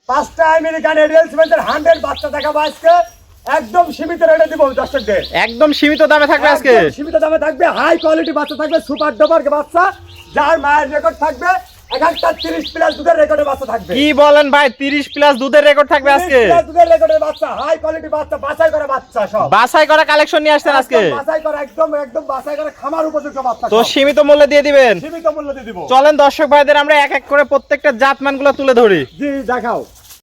5টা American Arial সিমেন্টের 100 বাচ্চা দেখাবো আজকে। একদম সীমিত রেটে দিব দর্শকদের। একদম সীমিত দামে থাকবে আজকে। একদম সীমিত দামে থাকবে, হাই কোয়ালিটি বাচ্চা থাকবে, সুপার ডুপার বাচ্চা, যার মায়ের রেকর্ড থাকবে। এক একটা 30 প্লাস দুধের রেকর্ডের বাচ্চা থাকবে। কি বলেন ভাই, 30 প্লাস দুধের রেকর্ড থাকবে আজকে? 30 প্লাস দুধের রেকর্ডের বাচ্চা, হাই কোয়ালিটি বাচ্চা, বাছাই করা বাচ্চা, সব বাছাই করা কালেকশন নিয়ে আসছেন আজকে। বাছাই করা, একদম বাছাই করা, খামার উপযুক্ত বাচ্চা। তো সীমিত মূল্যে দিয়ে দিবেন? সীমিত মূল্য দিয়ে দিব। চলেন দর্শক ভাইদের আমরা এক এক করে প্রত্যেকটা জাতমানগুলো তুলে ধরি। জি দেখাও।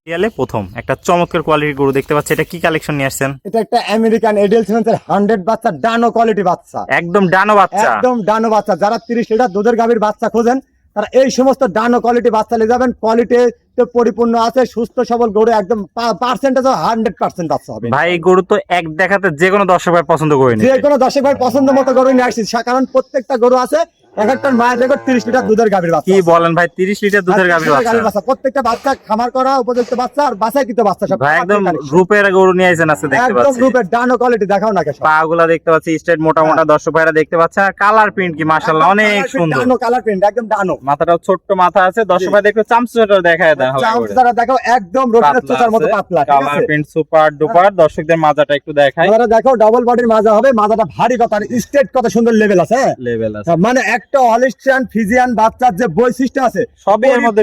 রিয়ালে প্রথম একটা চমৎকার কোয়ালিটির গরু দেখতে পাচ্ছি, এটা কি কালেকশন নিয়ে আসছেন? এটা একটা আমেরিকান এডিএল সিমেন্টের 100 বাচ্চা, ডানো কোয়ালিটি বাচ্চা। একদম ডানো বাচ্চা। একদম ডানো বাচ্চা। যারা 30 লিটার দুধের গাভীর বাচ্চা খোঁজেন তারা এই সমস্ত ডানো কোয়ালিটি বাচ্চা নিয়ে যাবেন। কোয়ালিটিতে পরিপূর্ণ আছে, সুস্থ সবল গরু, একদম পার্সেন্টেজ 100% বাচ্চা হবে। ভাই এই গরু তো এক দেখাতে যে কোনো দর্শক ভাই পছন্দ করে যে কোনো দর্শক ভাই পছন্দ মতো গরু নিয়ে আসছি, কারণ প্রত্যেকটা গরু আছে এক একটা মায়ের রেকর্ড 30 লিটার দুধের গাভীর বাচ্চা। কি বলেন ভাই, 30 লিটার দুধের গাভীর বাচ্চা? প্রত্যেকটা বাচ্চা খামার করা উপযুক্ত বাচ্চা, আর বাছাইকৃত বাচ্চা সব। ভাই একদম রূপের গরু নিয়ে আইছেন আজকে, দেখতে একদম পাচ্ছি। রূপের ডানো কোয়ালিটি দেখাও না কেন। পাগুলা দেখতে পাচ্ছি স্ট্রেট মোটা মোটা, দর্শক ভাইরা দেখতে পাচ্ছে। আর কালার প্রিন্ট কি মাশাআল্লাহ অনেক সুন্দর। ডানো কালার প্রিন্ট, একদম ডানো। মাথাটাও ছোট্ট মাথা আছে, দর্শক ভাই দেখো চামচুটা দেখায় দেন হালকা করে। চামচুটা দেখাও, একদম রসুনের চোষার মতো পাতলা, ঠিক কালার আছে? Print super duper. দর্শকদের মাজাটা একটু দেখাই। মাজাটা দেখো, ডাবল বডির মাজা হবে, মাজাটা ভারী, কথা স্ট্রেট, কত সুন্দর লেভেল আছে। লেভেল আছে, মানে একটা হলিস্টিয়ান ফিজিয়ান বাচ্চার যে বৈশিষ্ট্য আছে সবই এর মধ্যে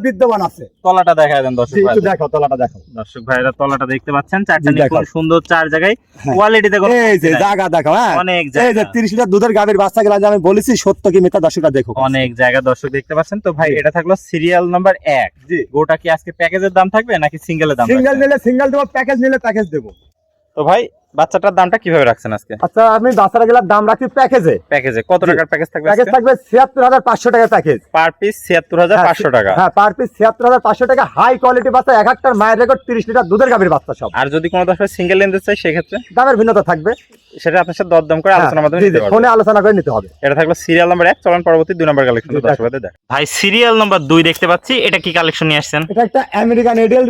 বিদ্যমান আছে। তলাটা দেখায় দেন দর্শক ভাই। একটু দেখো তলাটা, দেখো দর্শক ভাইরা তলাটা দেখতে পাচ্ছেন, চারটা জি, দেখো। নিপুণ সুন্দর, চার জায়গায় কোয়ালিটিতে কোনো এই যে জায়গা দেখো, হ্যাঁ অনেক এই যে জায়গা। 30 লিটার দুধের গাভীর বাচ্চা গুলা যে আমি বলেছি সত্য কি মিথ্যা দর্শকরা দেখো। অনেক জায়গা দর্শক দেখতে পাচ্ছেন। তো ভাই এটা থাকলো সিরিয়াল নাম্বার 1। জি। গোটা কি আজকে প্যাকেজের দাম থাকবে নাকি সিঙ্গেলের দাম? সিঙ্গেল নিলে সিঙ্গেল দেবো, প্যাকেজ নিলে প্যাকেজ দেবো। তো ভাই বাচ্চাটার দামটা কিভাবে রাখছেন আজকে? আচ্ছা, আমি বাচ্চারা গেলার দাম রাখি প্যাকেজে। প্যাকেজে কত টাকার প্যাকেজ থাকবে? প্যাকেজ থাকবে 76500 টাকার প্যাকেজ। পার পিস 76500 টাকা। হ্যাঁ, পার পিস 76500 টাকা। হাই কোয়ালিটি বাচ্চা, এক একটার মায়ের রেকর্ড 30 লিটার দুধের গাভীর বাচ্চা সব। আর যদি কোনো দর্শক সিঙ্গেল নিতে চায় সেক্ষেত্রে দামের ভিন্নতা থাকবে, সেটা আপনার সাথে দরদাম করে আলোচনার মাধ্যমে নিতে পারবেন। ফোনে আলোচনা করে নিতে হবে। এটা থাকলো সিরিয়াল নাম্বার 1। চলুন পরবর্তী 2 নাম্বার কালেকশন দর্শকদের দেখ। ভাই সিরিয়াল নাম্বার 2 দেখতে পাচ্ছি, এটা কি কালেকশন নিয়ে আসছেন? এটা একটা আমেরিকান এডিএল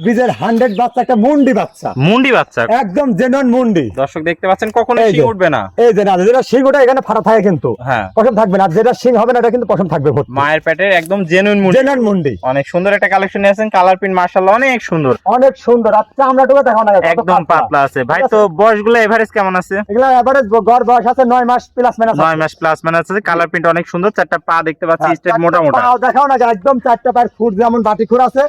বীজের 100 বাচ্চা, একটা মুন্ডি বাচ্চা, মুন্ডি বাচ্চা, একদম জেনুইন মুন্ডি। দর্শক দেখতে পাচ্ছেন, কখনো এই যে, শিং উঠবে না। এই যে না, যেটা শিং ওটা এখানে ফাটা থাকে কিন্তু হ্যাঁ, পশম থাকবে না, আর যেটা শিং হবে না এটা কিন্তু পশম থাকবে ভর্তি। মায়ের পেটের একদম জেনুইন মুন্ডি। জেনুইন মুন্ডি, অনেক সুন্দর একটা কালেকশন নিয়ে আসছেন। কালার প্রিন্ট মাশাআল্লাহ অনেক সুন্দর, অনেক সুন্দর। আচ্ছা, আমরা তো দেখাও না, কত একদম পাতলা আছে। ভাই তো বয়সগুলো এভারেজ কেমন আছে? এগুলা এভারেজ গড় বয়স আছে 9 মাস প্লাস মাইনাস। 9 মাস প্লাস মানে আছে। কালার প্রিন্ট অনেক সুন্দর। চারটা পা দেখতে পাচ্ছি স্ট্রেট মোটা মোটা। পাও দেখাও না, একদম চারটা পায়ের খুর যেমন বাটি খুর আছে,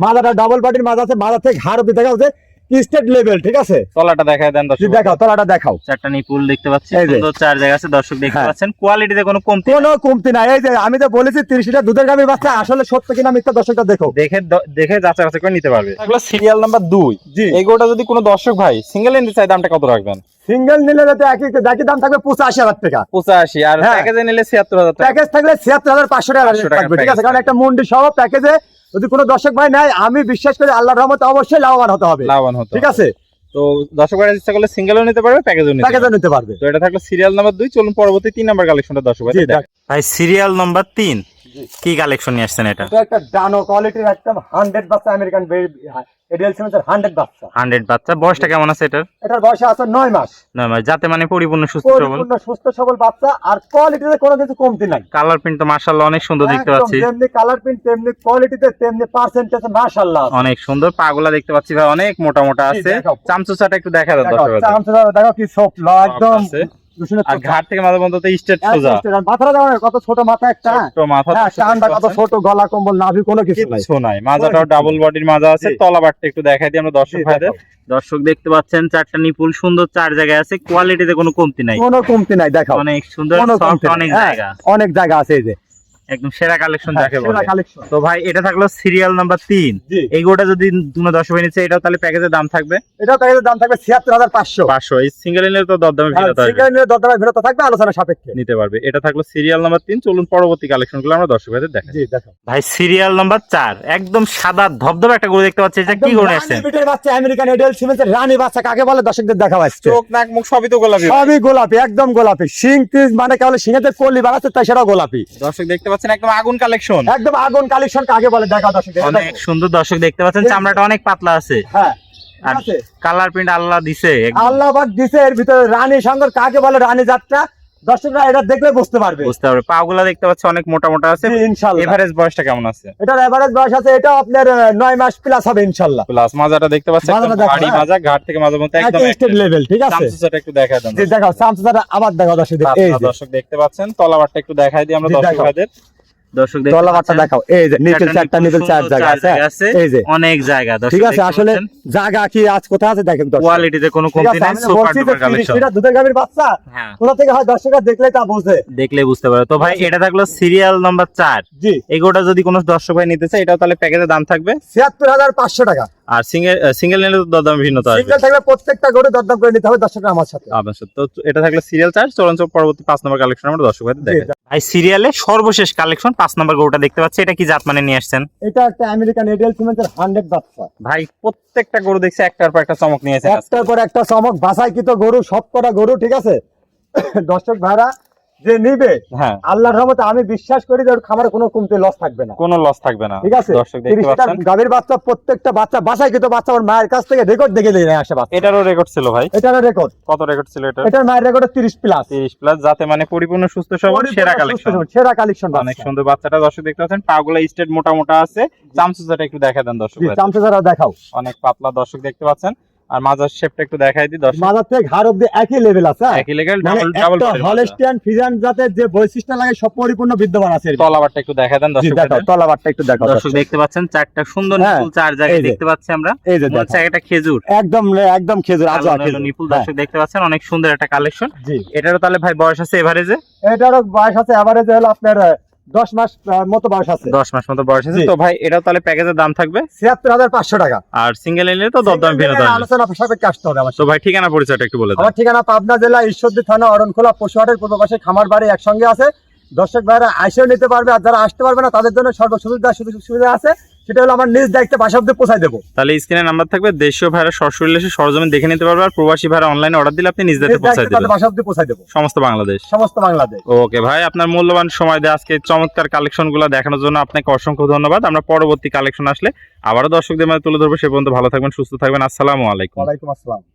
মাথাটা ডাবল বাটির মাজা আছে, মাজা থেকে ঘাড় অবধি দেখাও যে স্টেট লেভেল, ঠিক আছে? তলাটা দেখায় দেন দর্শক। দেখাও তলাটা, দেখাও চারটা নিপুল দেখতে পাচ্ছি, এই যে। সুন্দর চার জায়গা আছে। দর্শক দেখতে হ্যাঁ। পাচ্ছেন কোয়ালিটিতে কোনো কমতি কোনো কমতি নাই। এই যে আমি তো বলেছি 30 লিটার দুধের গাভীর বাচ্চা, আসলে সত্য কিনা মিথ্যা দর্শকটা দেখো, দেখে যাচাই বাছাই করে নিতে পারবে। এগুলো সিরিয়াল নাম্বার 2। জি। এই গোটা যদি কোনো দর্শক ভাই সিঙ্গেল নিতে চায় দামটা কত রাখবেন? সিঙ্গেল নিলে তো একই দাম থাকবে 85000 টাকা। 85। আর হ্যাঁ। প্যাকেজে নিলে 77000 টাকা। প্যাকেজ থাকলে 76500 টাকা 500 টাকা থাকবে, ঠিক আছে? প্যাকেজ কারণ একটা মুন্ডি সহ প্যাকেজে যদি কোনো দর্শক ভাই নেয়, আমি বিশ্বাস করি আল্লাহর রহমতে অবশ্যই লাভবান হতে হবে, লাভবান হতো। ঠিক আছে? তো দর্শক ভাই ইচ্ছা করলে সিঙ্গেলও নিতে পারবে, প্যাকেজও নিতে প্যাকেজে পারবে। নিতে পারবে। তো এটা থাকলো সিরিয়াল নাম্বার 2। চলুন পরবর্তী 3 নাম্বার কালেকশনটা দর্শক ভাই জি, দেখ। ভাই সিরিয়াল নাম্বার 3 কি কালেকশন নিয়ে আসছেন? এটা এটা একটা ডানো কোয়ালিটির একদম 100 বাচ্চা আমেরিকান এডিএল সিমেন্টের 100 বাচ্চা। 100 বাচ্চা। বয়সটা কেমন আছে এটার? এটার বয়স আছে 9 মাস। 9 মাস। যাতে মানে পরিপূর্ণ সুস্থ সবল, পরিপূর্ণ সুস্থ সবল বাচ্চা, আর কোয়ালিটিতে কোনো কিছু কমতি নাই। কালার প্রিন্ট তো মাশাআল্লাহ অনেক সুন্দর দেখতে একদম পাচ্ছি। যেমনি কালার প্রিন্ট তেমনি কোয়ালিটিতে তেমনি পার্সেন্টেজ মাশাআল্লাহ অনেক সুন্দর। পাগুলা দেখতে পাচ্ছি ভাই অনেক মোটা মোটা আছে। দেখাও। চামচুচাটা একটু দেখা দাও দেখো, দর্শক। চামচা দেখো কি সফট, একদম আছে। রসুনের আর চোখা। ঘাট থেকে মাথা পর্যন্ত স্ট্রেট সোজা। মাথাটা দেখো না, কত ছোট মাথা একটা, ছোট মাথা, হ্যাঁ, কানটা কত ছোট, গলা কম্বল নাভি কোনো কিছু নাই। কিছু নাই। মাজাটাও ডাবল বডির মাজা আছে। জি। তলাবারটা একটু দেখাই দিই আমরা দর্শক জি, ভাইদের। দেখাও। দর্শক দেখতে পাচ্ছেন চারটা নিপুল সুন্দর, চার জায়গায় আছে। কোয়ালিটিতে কোনো কমতি নাই, কোনো কমতি নাই, দেখাও অনেক সুন্দর, কোনো সফট কমতি নাই। অনেক হ্যাঁ, জায়গা, অনেক জায়গা আছে। এই যে একদম সেরা কালেকশন হ্যাঁ, যাকে সেরা বলে। collection। তো ভাই এটা থাকলো সিরিয়াল নাম্বার 3। জি। এই গোটা যদি কোনো দর্শক ভাই নিচ্ছে, এটাও তাহলে প্যাকেজের দাম থাকবে এটাও প্যাকেজের দাম থাকবে 76500। 500। এই সিঙ্গেল নিলে তো দরদামে আর ভিন্নতা আসবে, সিঙ্গেল নিলে দরদামের ভিন্নতা থাকবে, আলোচনা সাপেক্ষে নিতে পারবে। এটা থাকলো সিরিয়াল নাম্বার 3। চলুন পরবর্তী কালেকশনগুলো আমরা দর্শক ভাইদের দেখাই। জি, দেখো ভাই সিরিয়াল নাম্বার 4 একদম সাদা ধবধবে একটা গরু দেখতে পাচ্ছি। এটা কি গরু আসছে? রানী বিটের বাচ্চা আমেরিকান এডিএল সিমেন্টের রানী বাচ্চা কাকে বলে দর্শকদের দেখাও আজকে। চোখ নাক মুখ সবই তো গোলাপি। সবই গোলাপি, একদম গোলাপি। শিং টিজ মানে কেবল শিঙেতে কলি বাড়াচ্ছে, তাই সেটাও গোলাপি। দর্শক দেখতে পাচ্ছেন একদম আগুন কালেকশন, একদম আগুন কালেকশন কাকে বলে দেখাও দর্শকদের। অনেক সুন্দর। দর্শক দেখতে পাচ্ছেন চামড়াটা অনেক পাতলা আছে। হ্যাঁ, আর ঠিক আছে? কালার প্রিন্ট আল্লাহ দিছে একদম। আল্লাহ পাক দিছে। এর ভিতরে রানী সংকর কাকে বলে, রানী যাত্রা দর্শকরা এটা দেখলে বুঝতে পারবে। বুঝতে পারবে। পাগুলা দেখতে পাচ্ছি অনেক মোটা মোটা আছে। জি, ইনশাআল্লাহ। এভারেজ বয়সটা কেমন আছে? এটার এভারেজ বয়স আছে, এটা আপনার 9 মাস প্লাস হবে ইনশাআল্লাহ। প্লাস মাজাটা দেখতে পাচ্ছি একদম মাজাটা দেখো, ভারী হ্যাঁ। মাজা, ঘাট থেকে মাজার মধ্যে একদম স্টেট লেভেল, ঠিক আছে। সামসুসাটা একটু দেখায় দেন। জি দেখাও, সামসুসাটা আবার দেখাও দর্শকদের, এই যে দর্শক দেখতে পাচ্ছেন, তলাবারটা একটু দেখাই দিই আমরা জি, দর্শক দেখাও। ভাইদের। দর্শক দেখতে তলাবারটা পাচ্ছেন, দেখাও, এই যে নিচের চারটা নিচের চার সুন্দর জায়গা আছে, এই যে অনেক জায়গা। দর্শক ঠিক আছে, দেখতে আসলে পাচ্ছেন, জায়গা কি আজ কোথায় আছে দেখেন দর্শক। কোয়ালিটিতে কোনো ঠিক কমতি আছে, নাই, আমি সুপার বলছি যে ডুপার 30 কালেকশন। লিটার দুধের গাভীর বাচ্চা, হ্যাঁ, কোথা থেকে হয় দর্শকরা দেখলেই তা বোঝে। দেখলেই বুঝতে পারবে। তো ভাই এটা থাকলো সিরিয়াল নাম্বার 4। জি, এগোটা যদি কোনো দর্শক ভাই নিতে চায়, এটাও তাহলে প্যাকেজের দাম থাকবে। ৭৬,৫০০ টাকা। আর সিঙ্গেল নিলে তো দরদাম ভিন্নতা আসবে। সিঙ্গেল থাকলে প্রত্যেকটা গরু দরদাম করে নিতে হবে দর্শকরা আমার সাথে। অবশ্যই। তো এটা থাকলো সিরিয়াল 4। চলুন পরবর্তী 5 নম্বর কালেকশন আমরা দর্শক ভাইদের দেখাই। জি, ভাই সিরিয়ালে সর্বশেষ কালেকশন 5 নম্বর গরুটা দেখতে পাচ্ছি, এটা কি জাত মানে নিয়ে আসছেন? এটা একটা আমেরিকান এডিএল সিমেন্টের 100 বাচ্চা। ভাই প্রত্যেকটা গরু দেখছি একটার পর একটা চমক নিয়েছে। একটার পর একটা চমক, বাছাইকৃত গরু, সবকটা গরু, ঠিক আছে। দর্শক ভাইরা যে নিবে, হ্যাঁ, আল্লাহর রহমতে আমি বিশ্বাস করি যে ওর খামারে কোনো কমতে লস থাকবে না, কোনো লস থাকবে না। ঠিক আছে। দর্শক দেখতে 30টা পাচ্ছেন, গাভীর বাচ্চা, প্রত্যেকটা বাচ্চা বাছাইকৃত বাচ্চা, ওর মায়ের কাছ থেকে রেকর্ড দেখে নিয়ে আসে বাচ্চা। এটারও রেকর্ড ছিল ভাই। এটার রেকর্ড, কত রেকর্ড ছিল এটা? এটার মায়ের রেকর্ড 30 প্লাস। 30 প্লাস, যাতে মানে পরিপূর্ণ সুস্থ সবল সেরা কালেকশন। সেরা কালেকশন, অনেক সুন্দর বাচ্চাটা দর্শক দেখতে পাচ্ছেন, পাগুলা স্টেট মোটা মোটা আছে। চামচুচাটা একটু দেখা দেন দর্শক ভাই। চামচারা দেখাও, অনেক পাতলা দর্শক দেখতে পাচ্ছেন। আর মাজার শেপটা একটু দেখাই দিই দর্শক। মাথার থেকে ঘাড় অব্দি একই লেভেল আছে, একই লেভেল, মানে ডাবল একটা হলস্টিয়ান ফ্রিজিয়ান জাতের যে বৈশিষ্ট্য লাগে সব পরিপূর্ণ বিদ্যমান আছে। তলাবারটা একটু দেখা দেন জি, দর্শক দেখাও ভাইদের। তলাবারটা একটু দেখাও দর্শক দেখতে পাচ্ছেন চারটা সুন্দর হ্যাঁ, নিপুল, 4 জায়গায় এই যে। দেখতে পাচ্ছি আমরা। এই যে মনে হচ্ছে দেখো, একটা খেজুর, একদম একদম খেজুর, আজা কালো খেজুর নিপুল। হ্যাঁ, দর্শক দেখতে পাচ্ছেন অনেক সুন্দর একটা কালেকশন। জি। এটারও তাহলে ভাই বয়স আছে এভারেজে? এটারও বয়স আছে এভারেজ হলো আপনার 10 মাস মতো বয়স আছে। 10 মাস মতো বয়স আছে। জি। তো ভাই এটাও তাহলে প্যাকেজের দাম থাকবে ৭৬,৫০০ টাকা। আর সিঙ্গেল নিলে তো দরদাম ভিন্নতা আসবে। আলোচনা সাপেক্ষে আসতে হবে আমার তো ভাই ঠিকানা পরিচয়টা একটু বলে দেন। আমার ঠিকানা পাবনা জেলা ঈশ্বরদী থানা অরণখোলা পশুহাটের পূর্ব পাশে খামার বাড়ি একসঙ্গে আছে। দর্শক ভাইরা আইসেও নিতে পারবে, আর যারা আসতে পারবে না তাদের জন্য সর্বসুবিধা সুযোগ সুবিধা আছে, সেটা হলো আমার নিজ দায়িত্বে বাসা অব্দি পৌঁছাই দেবো। তাহলে স্ক্রিনে নাম্বার থাকবে, দেশীয় ভাইরা সরাসরি এসে সরজমিন দেখে নিতে পারবে। আর প্রবাসী ভাইরা অনলাইনে অর্ডার দিলে আপনি নিজ দায়িত্বে পৌঁছাই তাদের দিবেন বাসা অব্দি পৌঁছাই দেবো, সমস্ত বাংলাদেশ। সমস্ত বাংলাদেশ। ওকে ভাই, আপনার মূল্যবান সময় দিয়ে আজকে চমৎকার কালেকশন গুলো দেখানোর জন্য আপনাকে অসংখ্য ধন্যবাদ। আমরা পরবর্তী কালেকশন আসলে আবারও দর্শকদের মাঝে তুলে ধরবো। সে পর্যন্ত ভালো থাকবেন, সুস্থ থাকবেন। আসসালামু আলাইকুম। ওয়ালাইকুম আসসালাম।